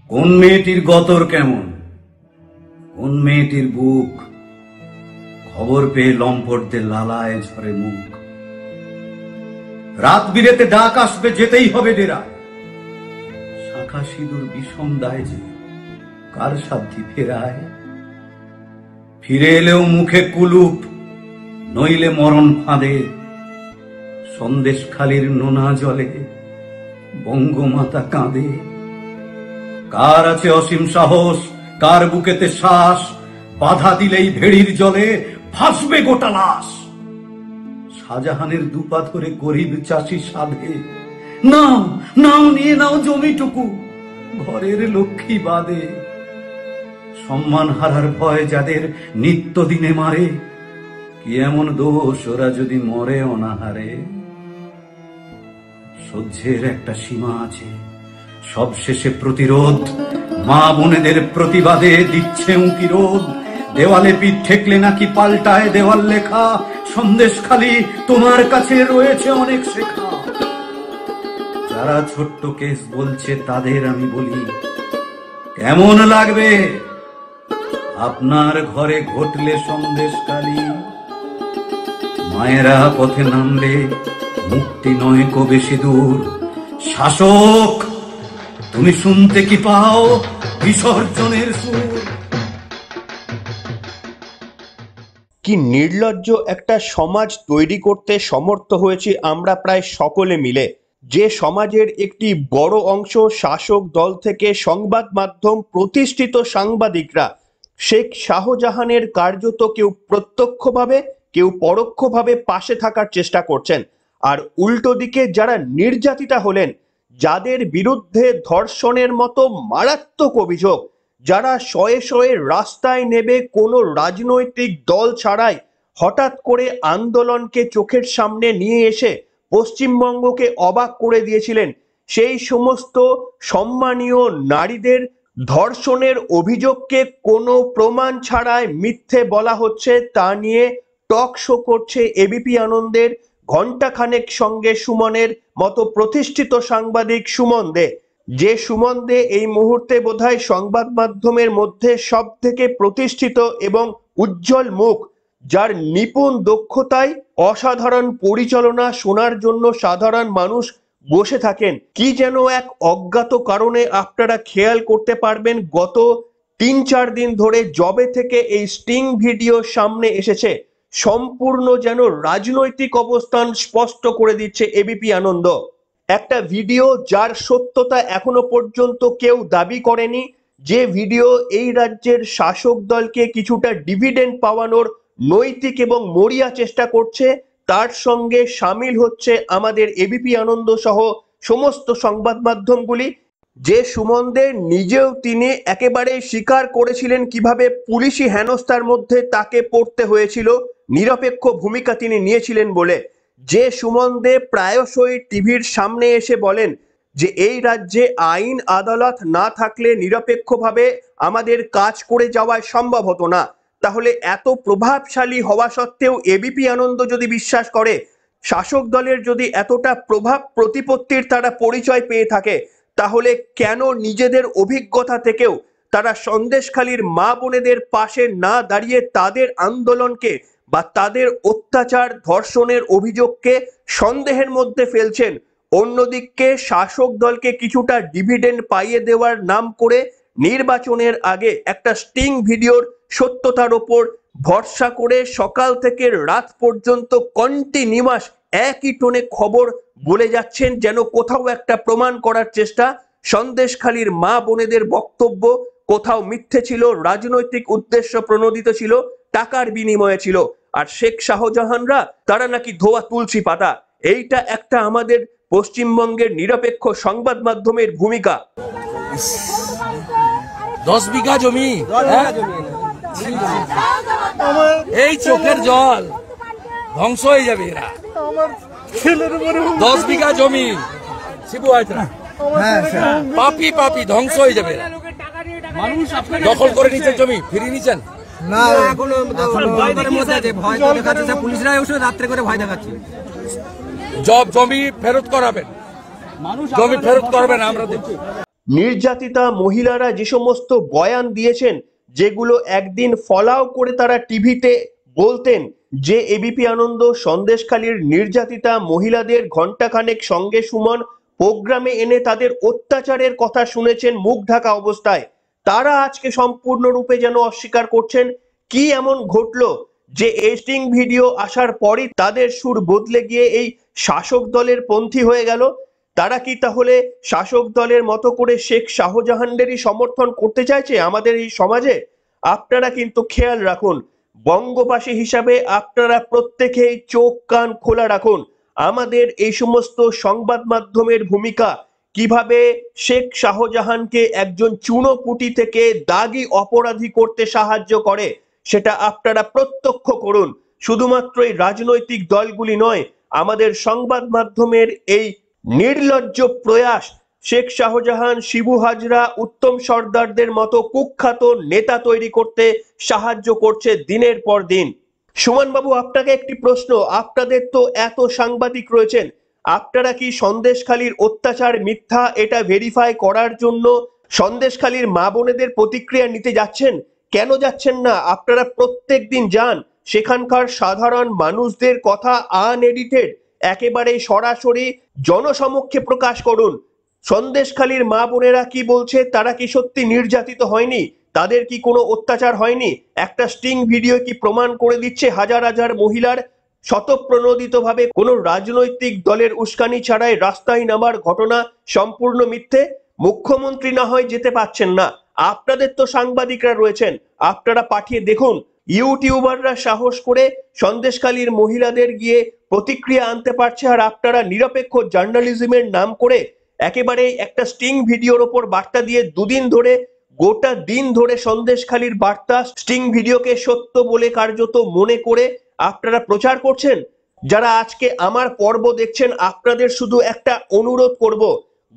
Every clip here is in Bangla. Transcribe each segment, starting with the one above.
কোন মেয়েটির গতর কেমন, কোন মেয়েটির বুক, খবর পেয়ে লম্পটদের লালায় ঝরে মুখ। রাত বিরেতে ডাক আসবে, যেতেই হবে ডেরায়। শাখা সিঁদুর বিষম দায় যে কার সাধ্যি ফেরায়। ফিরে এলেও মুখে কুলুপ, নইলে মরণ ফাঁদে। সন্দেশখালির নোনা জলে বঙ্গমাতা কাঁদে। কার আছে অসীম সাহস, কার বুকেতে শ্বাস, বাধা দিলেই ভেড়ির জলে ভাসবে গোটা লাশ। শাহজাহানের দুপা ধরে গরিব চাষি সাধে, নাও নাও নিয়ে নাও জমিটুকু, ঘরের লক্ষ্মী বাদে। সম্মান হারার ভয় যাদের নিত্যদিনে মারে, কি এমন দোষ ওরা যদি মরে অনাহারে। সহ্যের একটা সীমা আছে, সব শেষে প্রতিরোধ। মা বোনেদের প্রতিবাদে দিচ্ছে উঁকি রোদ। দেওয়ালে পিঠ ঠেকলে নাকি পাল্টায় দেওয়াল লেখা। সন্দেশখালি তোমার কাছে রয়েছে অনেক শেখা। যারা ছোট্ট কেস বলছে তাদের আমি বলি, কেমন লাগবে আপনার ঘরে ঘটলে সন্দেশখালি। মায়েরা পথে নামলে মুক্তি নয় কো বেশি দূর। শাসক তুমি শুনতে কি পাও বিসর্জনের সুর। কি নির্লজ্জ একটা সমাজ তৈরি করতে সমর্থ হয়েছি আমরা প্রায় সকলে মিলে, যে সমাজের একটি বড় অংশ শাসক দল থেকে সংবাদ মাধ্যম প্রতিষ্ঠিত সাংবাদিকরা শেখ শাহজাহানের কার্যত কেউ প্রত্যক্ষভাবে কেউ পরোক্ষভাবে পাশে থাকার চেষ্টা করছেন। আর উল্টো দিকে যারা নির্যাতিতা হলেন, যাদের বিরুদ্ধে ধর্ষণের মতো মারাত্মক অভিযোগ, যারা শয়ে শয়ে রাস্তায় নেবে কোনো রাজনৈতিক দল ছাড়াই হঠাৎ করে আন্দোলনকে চোখের সামনে নিয়ে এসে পশ্চিমবঙ্গকে অবাক করে দিয়েছিলেন, সেই সমস্ত সম্মানীয় নারীদের ধর্ষণের অভিযোগকে কোনো প্রমাণ ছাড়াই মিথ্যে বলা হচ্ছে, তা নিয়ে টক শো করছে এবিপি আনন্দের ঘণ্টাখানেক সঙ্গে সুমনের মতো প্রতিষ্ঠিত সাংবাদিক সুমন দে। যে সুমন দে এই মুহূর্তে বোধহয় সংবাদ মাধ্যমের মধ্যে সব থেকে প্রতিষ্ঠিত এবং উজ্জ্বল মুখ, যার নিপুণ দক্ষতায় অসাধারণ পরিচালনা শোনার জন্য সাধারণ মানুষ বসে থাকেন। কি যেন এক অজ্ঞাত কারণে আপনারা খেয়াল করতে পারবেন গত ৩-৪ দিন ধরে জবে থেকে এই স্টিং ভিডিও সামনে এসেছে, সম্পূর্ণ যেন রাজনৈতিক অবস্থান স্পষ্ট করে দিচ্ছে এবিপি আনন্দ। একটা ভিডিও যার সত্যতা এখনো পর্যন্ত কেউ দাবি করেনি, যে ভিডিও এই রাজ্যের শাসক দলকে কিছুটা ডিভিডেন্ড পাওয়ানোর নৈতিক এবং মরিয়া চেষ্টা করছে, তার সঙ্গে সামিল হচ্ছে আমাদের এবিপি আনন্দ সহ সমস্ত সংবাদ মাধ্যমগুলি। যে সুমনদের নিজেও তিনি একেবারে স্বীকার করেছিলেন কিভাবে পুলিশি হেনস্থার মধ্যে তাকে পড়তে হয়েছিল, নিরপেক্ষ ভূমিকা তিনি নিয়েছিলেন বলে। যে সুমন দে প্রায়শই টিভির সামনে এসে বলেন যে এই রাজ্যে আইন আদালত না থাকলে নিরপেক্ষভাবে আমাদের কাজ করে যাওয়া সম্ভব হতো না। তাহলে এত প্রভাবশালী হওয়া সত্ত্বেও এবিপি আনন্দ যদি বিশ্বাস করে, শাসক দলের যদি এতটা প্রভাব প্রতিপত্তির তারা পরিচয় পেয়ে থাকে, তাহলে কেন নিজেদের অভিজ্ঞতা থেকেও তারা সন্দেশখালীর মা বোনেদের পাশে না দাঁড়িয়ে তাদের আন্দোলনকে বা তাদের অত্যাচার ধর্ষণের অভিযোগকে সন্দেহের মধ্যে ফেলছেন। অন্যদিকে শাসক দলকে কিছুটা ডিভিডেন্ড পাইয়ে দেওয়ার নাম করে নির্বাচনের আগে একটা স্টিং ভিডিওর সত্যতার ওপর ভরসা করে সকাল থেকে রাত পর্যন্ত কন্টিনিউয়াস একই টোনে খবর বলে যাচ্ছেন, যেন কোথাও একটা প্রমাণ করার চেষ্টা সন্দেশখালীর মা বোনেদের বক্তব্য কোথাও মিথ্যে ছিল, রাজনৈতিক উদ্দেশ্য প্রণোদিত ছিল, টাকার বিনিময়ে ছিল, আর শেখ শাহজাহানরা তারা নাকি ধোয়া তুলসী পাতা। এইটা একটা আমাদের পশ্চিমবঙ্গের নিরপেক্ষ সংবাদ মাধ্যমের ভূমিকা। 10 বিঘা জমি, এই চোখের জল ধ্বংস হয়ে যাবে। এরা 10 বিঘা জমি পাপি পাপি ধ্বংস হয়ে যাবে। দখল করে নিচ্ছেন জমি, ফিরিয়ে নিচ্ছেন না, পুলিশরা রাত্রে করে ভয় দেখাচ্ছে। জমি ফেরত করাবেন, জমি ফেরত করবেন, আমরা দেখছি। নির্যাতিতা মহিলারা যে সমস্ত বয়ান দিয়েছেন, যেগুলো একদিন ফলাও করে তারা টিভিতে বলতেন যে এবিপি আনন্দ সন্দেশখালীর নির্যাতিতা মহিলাদের ঘণ্টাখানেক সঙ্গে সুমন প্রোগ্রামে এনে তাদের অত্যাচারের কথা শুনেছেন মুখ ঢাকা অবস্থায়, তারা আজকে সম্পূর্ণরূপে যেন অস্বীকার করছেন। কি এমন ঘটলো যে এডিটিং ভিডিও আসার পরই তাদের সুর বদলে গিয়ে এই শাসক দলের পন্থী হয়ে গেল? তারা কি তাহলে শাসক দলের মতো করে শেখ শাহজাহানেরই সমর্থন করতে চাইছে আমাদের এই সমাজে? আপনারা কিন্তু খেয়াল রাখুন, বঙ্গবাসী হিসাবে আপনারা প্রত্যেকেই চোখ কান খোলা রাখুন। আমাদের এই সমস্ত সংবাদ মাধ্যমের ভূমিকা কিভাবে শেখ শাহজাহানকে একজন চুনোপুটি থেকে দাগী অপরাধী করতে সাহায্য করে, সেটা আপনারা প্রত্যক্ষ করুন। শুধুমাত্র এই রাজনৈতিক দলগুলি নয়, আমাদের সংবাদ মাধ্যমের এই নির্লজ্জ প্রয়াস শেখ শাহজাহান, শিবু হাজরা, উত্তম সর্দারদের মতো কুখ্যাত নেতা তৈরি করতে সাহায্য করছে দিনের পর দিন। সুমন বাবু, আপনাকে একটি প্রশ্ন, আপনাদের তো এত সাংবাদিক রয়েছেন, আপনারা কি সন্দেশখালীর অত্যাচার মিথ্যা এটা ভেরিফাই করার জন্য সন্দেশখালীর মা বোনেদের প্রতিক্রিয়া নিতে যাচ্ছেন? কেন যাচ্ছেন না? আপনারা প্রত্যেক দিন যান, সেখানকার সাধারণ মানুষদের কথা আনএডিটেড একেবারে সরাসরি জনসমক্ষে প্রকাশ করুন। সন্দেশখালীর মা বোনেরা কি বলছে, তারা কি সত্যি নির্যাতিত হয়নি? তাদের কি কোনো অত্যাচার হয়নি? একটা স্টিং ভিডিও কি প্রমাণ করে দিচ্ছে হাজার হাজার মহিলার স্বতঃপ্রণোদিতভাবে কোনো রাজনৈতিক দলের উস্কানি ছাড়াই রাস্তায় নামার ঘটনা সম্পূর্ণ মিথ্যে? মুখ্যমন্ত্রী না হয় যেতে পারছেন না, আপনাদের তো সাংবাদিকরা রয়েছেন, আপনারা পাঠিয়ে দেখুন। ইউটিউবাররা সাহস করে সন্দেশখালীর মহিলাদের গিয়ে প্রতিক্রিয়া আনতে পারছে, আর আপনারা নিরপেক্ষ জার্নালিজমের নাম করে একেবারে একটা স্টিং ভিডিওর ওপর বার্তা দিয়ে দুদিন ধরে, গোটা দিন ধরে সন্দেশখালীর বার্তা স্টিং ভিডিওকে সত্য বলে কার্যত মনে করে আপনারা প্রচার করছেন। যারা আজকে আমার পর্ব দেখছেন, আপনাদের শুধু একটা অনুরোধ করব,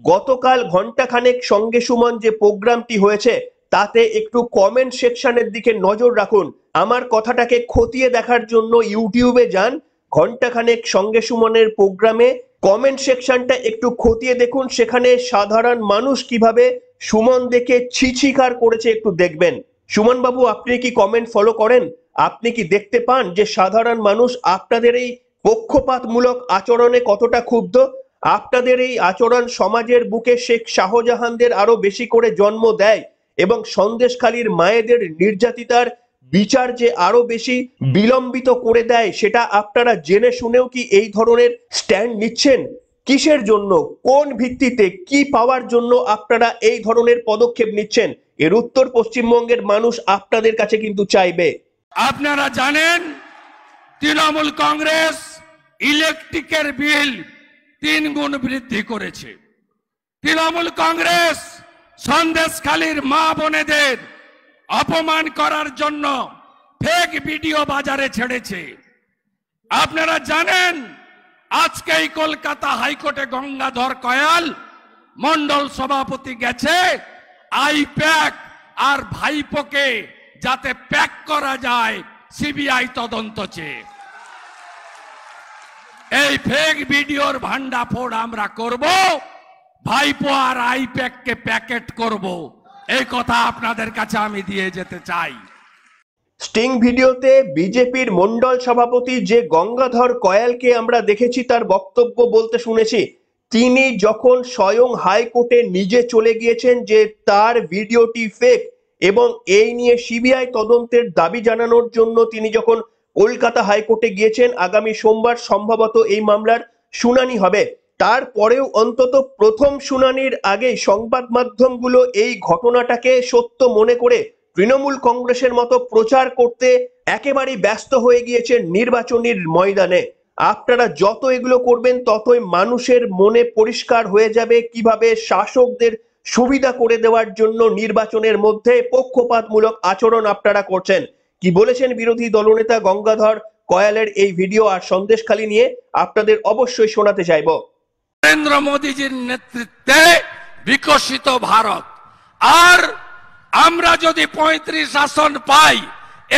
গতকাল ঘন্টাখানেক সঙ্গে সুমন যে প্রোগ্রামটি হয়েছে তাতে একটু কমেন্ট সেকশনের দিকে নজর রাখুন। আমার কথাটাকে খতিয়ে দেখার জন্য ইউটিউবে যান, ঘন্টাখানেক সঙ্গে সুমনের প্রোগ্রামে কমেন্ট সেকশনটা একটু খতিয়ে দেখুন, সেখানে সাধারণ মানুষ কিভাবে সুমন দেখে ছিছিকার করেছে একটু দেখবেন। সুমন বাবু, আপনি কি কমেন্ট ফলো করেন? আপনি কি দেখতে পান যে সাধারণ মানুষ আপনাদের এই পক্ষপাতমূলক আচরণে কতটা ক্ষুব্ধ? আপনাদের এই আচরণ সমাজের বুকে শেখ শাহজাহানদের আরো বেশি করে জন্ম দেয় এবং সন্দেশখালীর মায়েদের নির্যাতিতার বিচার যে আরো বেশি বিলম্বিত করে দেয়, সেটা আপনারা জেনে শুনেও কি এই ধরনের স্ট্যান্ড নিচ্ছেন? কিসের জন্য, কোন ভিত্তিতে, কি পাওয়ার জন্য আপনারা এই ধরনের পদক্ষেপ নিচ্ছেন? এর উত্তর পশ্চিমবঙ্গের মানুষ আপনাদের কাছে কিন্তু চাইবে। আপনারা জানেন তৃণমূল কংগ্রেস ইলেকট্রিকের বিল 3 গুণ বৃদ্ধি করেছে। তৃণমূল কংগ্রেস সন্দেশখালীর মা বোনেদের অপমান করার জন্য ফেক ভিডিও বাজারে ছেড়েছে। আপনারা জানেন আজকেই কলকাতা হাইকোর্টে গঙ্গাধর কয়াল মন্ডল সভাপতি গেছে আইপ্যাক আর ভাইপোকে যাতে প্যাক করা যায় সিবিআই তদন্ত চেয়ে। এই ফেক ভিডিওর ভান্ডাফোড় আমরা করব, ভাইপো আর আইপ্যাককে প্যাকেট করব, এই কথা আপনাদের কাছে আমি দিয়ে যেতে চাই। স্টিং ভিডিওতে বিজেপির মন্ডল সভাপতি যে গঙ্গাধর কয়ালকে আমরা দেখেছি তার বক্তব্য বলতে শুনেছি, তিনি যখন স্বয়ং হাইকোর্টে নিজে চলে গিয়েছেন যে তার ভিডিওটি ফেক এবং এই নিয়ে সিবিআই তদন্তের দাবি জানানোর জন্য তিনি যখন কলকাতা হাইকোর্টে গিয়েছেন, আগামী সোমবার সম্ভবত এই মামলার শুনানি হবে, তারপরেও অন্তত প্রথম শুনানির আগে সংবাদ মাধ্যমগুলো এই ঘটনাটাকে সত্য মনে করে তৃণমূল কংগ্রেসের মতো প্রচার করতে একেবারেই ব্যস্ত হয়ে গিয়েছে নির্বাচনের ময়দানে। আপনারা যত এগুলো করবেন ততই মানুষের মনে পরিষ্কার হয়ে যাবে কিভাবে শাসকদের সুবিধা করে দেওয়ার জন্য নির্বাচনের মধ্যে পক্ষপাতমূলক আচরণ আপনারা করছেন। কি বলেছেন বিরোধী দলনেতা গঙ্গাধর কয়ালের এই ভিডিও আর সন্দেশখালী নিয়ে আপনাদের অবশ্যই শোনাতে চাইব। নরেন্দ্র মোদীজির নেতৃত্বে বিকশিত ভারত, আর আমরা যদি 35 আসন পাই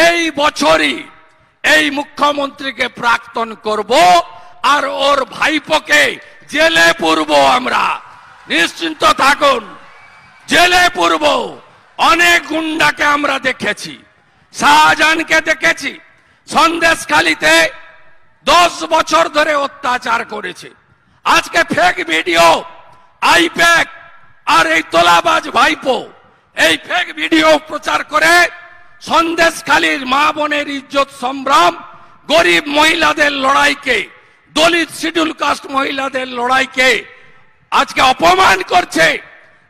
এই বছরই এই মুখ্যমন্ত্রীকে প্রাক্তন করব আর ওর ভাইপোকে জেলে পুরব। আমরা নিশ্চিন্ত থাকুন, জেলে পূর্ব অনেক গুন্ডাকে আমরা দেখেছি, শাহজাহানকে দেখেছি সন্দেশখালীতে 10 বছর ধরে অত্যাচার করেছে। আজকে ফেক ভিডিও, আইপ্যাক আর এই তোলাবাজ ভাইপো এই ফেক ভিডিও প্রচার করে সন্দেশখালীর মা বোনের ইজ্জত সম্ভ্রম, গরিব মহিলাদের লড়াইকে, দলিত শিডিউল কাস্ট মহিলাদের লড়াইকে আজকে অপমান করছে।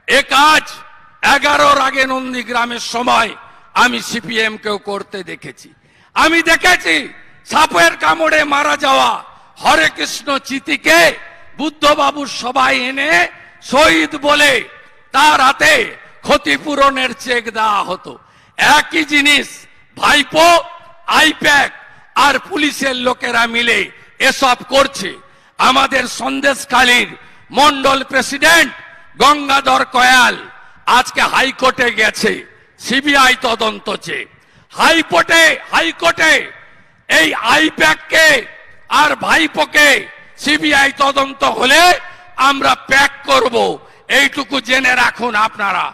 এ কাজ 11-র আগে নন্দীগ্রামের সময় আমি সিপিএম কেও করতে দেখেছি। আমি দেখেছি সাপের কামড়ে মারা যাওয়া হরে কৃষ্ণ চিতিকে বুদ্ধবাবুর সবাই এনে শহীদ বলে তার হাতে ক্ষতিপূরণের চেক দেওয়া হতো। একই জিনিস ভাইপো, আইপ্যাক আর পুলিশের লোকেরা মিলে এসব করছে। আমাদের সন্দেশখালীর মন্ডল প্রেসিডেন্ট গঙ্গাধর কয়াল আজকে হাইকোর্টে গেছে সিবিআই তদন্ত চেয়ে। হাইকোর্টে এই আইপ্যাককে আর ভাইপোকে সিবিআই তদন্ত হলে আমরা প্যাক করব, এইটুকু জেনে রাখুন আপনারা।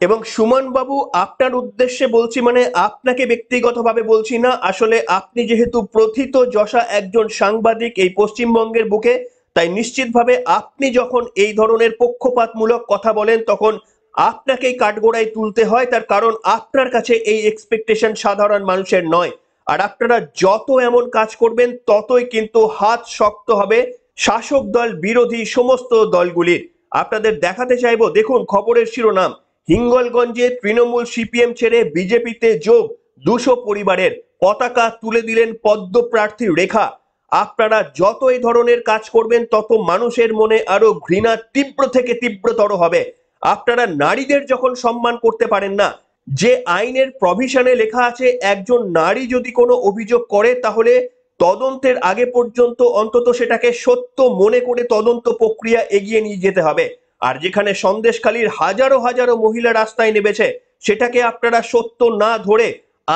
এবং সুমন বাবু, আপনার উদ্দেশ্যে বলছি, মানে আপনাকে ব্যক্তিগতভাবে বলছি না, আসলে আপনি যেহেতু প্রথিত যশা একজন সাংবাদিক এই পশ্চিমবঙ্গের বুকে, তাই নিশ্চিতভাবে আপনি যখন এই ধরনের পক্ষপাতমূলক কথা বলেন তখন আপনাকেই কাঠগোড়ায় তুলতে হয়। তার কারণ আপনার কাছে এই এক্সপেকটেশন সাধারণ মানুষের নয়। আর আপনারা যত এমন কাজ করবেন ততই কিন্তু হাত শক্ত হবে শাসক দল বিরোধী সমস্ত দলগুলির। আপনাদের দেখাতে চাইবো, দেখুন খবরের শিরোনাম, হিঙ্গলগঞ্জে তৃণমূল সিপিএম ছেড়ে বিজেপিতে যোগ 200 পরিবারের, পতাকা তুলে দিলেন পদ্ম প্রার্থী রেখা। আপনারা যত এই ধরনের কাজ করবেন তত মানুষের মনে আরো ঘৃণা তীব্র থেকে তীব্রতর হবে। আপনারা নারীদের যখন সম্মান করতে পারেন না, যে আইনের প্রভিশনে লেখা আছে একজন নারী যদি কোনো অভিযোগ করে তাহলে তদন্তের আগে পর্যন্ত অন্তত সেটাকে সত্য মনে করে তদন্ত প্রক্রিয়া এগিয়ে নিয়ে যেতে হবে। আর যেখানে সন্দেশখালীর হাজারো হাজারো মহিলা রাস্তায় নেমেছে, সেটাকে আপনারা সত্য না ধরে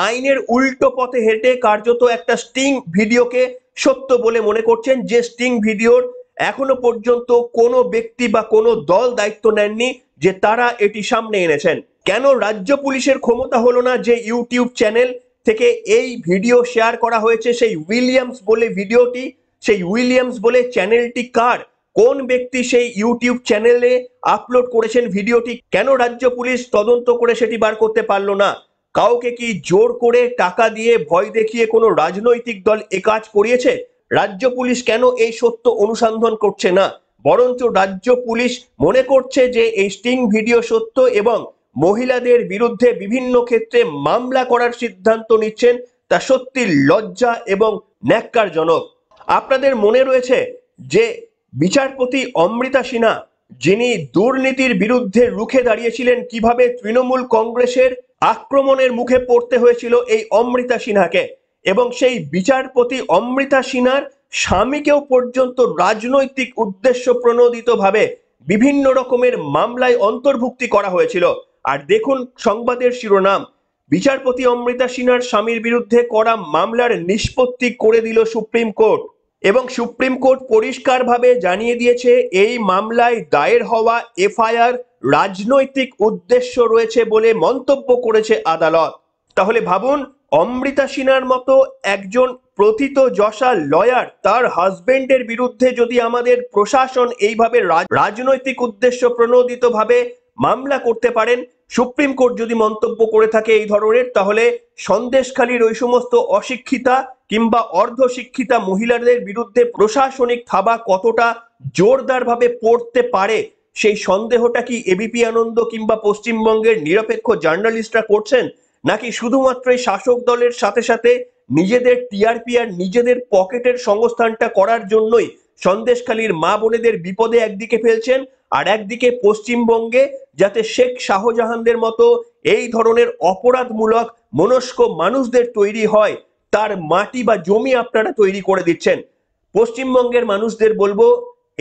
আইনের উল্টো পথে হেঁটে কার্যত একটা স্টিং ভিডিওকে সত্য বলে মনে করছেন, যে স্টিং ভিডিওর এখনো পর্যন্ত কোনো ব্যক্তি বা কোনো দল দায়িত্ব নেননি যে তারা এটি সামনে এনেছেন। কেন রাজ্য পুলিশের ক্ষমতা হলো না যে ইউটিউব চ্যানেল থেকে এই ভিডিও শেয়ার করা হয়েছে, সেই উইলিয়ামস বলে ভিডিওটি, সেই উইলিয়ামস বলে চ্যানেলটি কার, কোন ব্যক্তি সেই ইউটিউব চ্যানেলে আপলোড করেছেন ভিডিওটি, কেন রাজ্য পুলিশ তদন্ত করে সেটি বার করতে পারলো না? কাউকে কি জোর করে টাকা দিয়ে ভয় দেখিয়ে কোনো রাজনৈতিক দল এ কাজ করিয়েছে? রাজ্য পুলিশ কেন এই সত্য অনুসন্ধান করছে না, বরঞ্চ রাজ্য পুলিশ মনে করছে যে এই স্টিং ভিডিও সত্য এবং মহিলাদের বিরুদ্ধে বিভিন্ন ক্ষেত্রে মামলা করার সিদ্ধান্ত নিচ্ছেন, তা সত্যি লজ্জা এবং ন্যাক্কারজনক। আপনাদের মনে রয়েছে যে বিচারপতি অমৃতা সিনহা, যিনি দুর্নীতির বিরুদ্ধে রুখে দাঁড়িয়েছিলেন, কিভাবে তৃণমূল কংগ্রেসের আক্রমণের মুখে পড়তে হয়েছিল এই অমৃতা সিনহাকে, এবং সেই বিচারপতি অমৃতা সিনহার স্বামীকেও পর্যন্ত রাজনৈতিক উদ্দেশ্য প্রণোদিতভাবে বিভিন্ন রকমের মামলায় অন্তর্ভুক্তি করা হয়েছিল। আর দেখুন সংবাদের শিরোনাম, বিচারপতি অমৃতা সিনহার স্বামীর বিরুদ্ধে করা মামলার নিষ্পত্তি করে দিল সুপ্রিম কোর্ট, এবং সুপ্রিম কোর্ট পরিষ্কারভাবে জানিয়ে দিয়েছে এই মামলায় দায়ের হওয়া এফআইআর রাজনৈতিক উদ্দেশ্য রয়েছে বলে মন্তব্য করেছে আদালত। তাহলে ভাবুন, অমৃতা সিনহার মতো একজন প্রথিত যশা লয়ার, তার হাজবেন্ডের বিরুদ্ধে যদি আমাদের প্রশাসন এইভাবে রাজনৈতিক উদ্দেশ্য প্রণোদিত ভাবে মামলা করতে পারেন, সুপ্রিম কোর্ট যদি মন্তব্য করে থাকে এই ধরনের, তাহলে সন্দেশখালীর ওই সমস্ত অশিক্ষিতা কিংবা অর্ধশিক্ষিতা মহিলাদের বিরুদ্ধে প্রশাসনিক থাবা কতটা জোরদার ভাবে পড়তে পারে, সেই সন্দেহটা কি এবিপি আনন্দ কিংবা পশ্চিমবঙ্গের নিরপেক্ষ জার্নালিস্টরা করছেন, নাকি শুধুমাত্র এই শাসক দলের সাথে সাথে নিজেদের টিআরপি আর নিজেদের পকেটের সংস্থানটা করার জন্যই সন্দেশখালীর মা বোনেদের বিপদে একদিকে ফেলছেন, আর একদিকে পশ্চিমবঙ্গে যাতে শেখ শাহজাহানদের মতো এই ধরনের অপরাধমূলক মনস্ক মানুষদের তৈরি হয় তার মাটি বা জমি আপনারা তৈরি করে দিচ্ছেন। পশ্চিমবঙ্গের মানুষদের বলবো,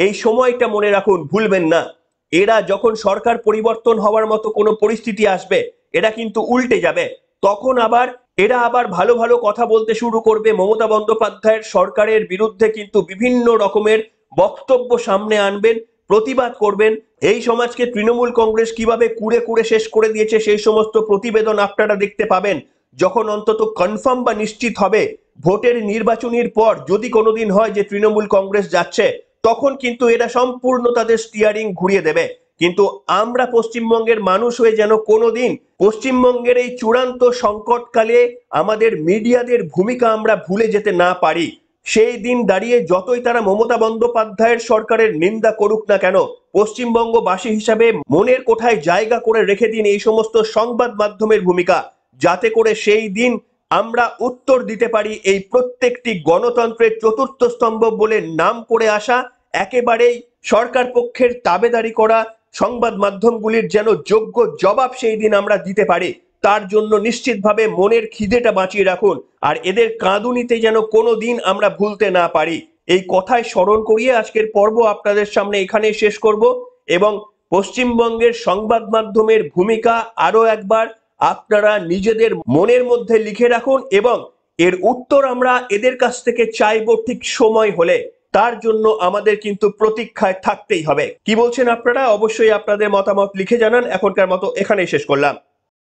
এই সময়টা মনে রাখুন, ভুলবেন না। এরা যখন সরকার পরিবর্তন হওয়ার মতো কোনো পরিস্থিতি আসবে, এরা কিন্তু উল্টে যাবে। তখন এরা আবার ভালো ভালো কথা বলতে শুরু করবে, মমতা বন্দ্যোপাধ্যায়ের সরকারের বিরুদ্ধে কিন্তু বিভিন্ন রকমের বক্তব্য সামনে আনবেন, প্রতিবাদ করবেন। এই সমাজকে তৃণমূল কংগ্রেস কিভাবে কুড়ে কুড়ে শেষ করে দিয়েছে সেই সমস্ত প্রতিবেদন আপনারা দেখতে পাবেন যখন অন্তত কনফার্ম বা নিশ্চিত হবে ভোটের নির্বাচনের পর। যদি কোনোদিন হয় যে তৃণমূল কংগ্রেস যাচ্ছে, তখন কিন্তু এরা সম্পূর্ণ তাদের স্টিয়ারিং ঘুরিয়ে দেবে। কিন্তু আমরা পশ্চিমবঙ্গের মানুষ হয়ে যেন কোনোদিন পশ্চিমবঙ্গের এই চূড়ান্ত সংকটকালে আমাদের মিডিয়াদের ভূমিকা আমরা ভুলে যেতে না পারি। সেই দিন দাঁড়িয়ে যতই তারা মমতা বন্দ্যোপাধ্যায়ের সরকারের নিন্দা করুক না কেন, পশ্চিমবঙ্গবাসী হিসাবে মনের কোঠায় জায়গা করে রেখে দিন এই সমস্ত সংবাদ মাধ্যমের ভূমিকা, যাতে করে সেই দিন আমরা উত্তর দিতে পারি এই প্রত্যেকটি গণতন্ত্রের চতুর্থ স্তম্ভ বলে নাম করে আসা একেবারেই সরকার পক্ষের তাবেদারি করা সংবাদ মাধ্যমগুলির যেন যোগ্য জবাব সেই দিন আমরা দিতে পারি। তার জন্য নিশ্চিতভাবে মনের খিদেটা বাঁচিয়ে রাখুন, আর এদের কাঁদুনিতে যেন কোনো দিন আমরা ভুলতে না পারি। এই কথায় স্মরণ করিয়ে আজকের পর্ব আপনাদের সামনে এখানেই শেষ করব, এবং পশ্চিমবঙ্গের সংবাদ মাধ্যমের ভূমিকা আরো একবার আপনারা নিজেদের মনের মধ্যে লিখে রাখুন, এবং এর উত্তর আমরা এদের কাছ থেকে চাইবো ঠিক সময় হলে। তার জন্য আমাদের কিন্তু প্রতীক্ষায় থাকতেই হবে। কি বলছেন আপনারা? অবশ্যই আপনাদের মতামত লিখে জানান। এখনকার মতো এখানেই শেষ করলাম।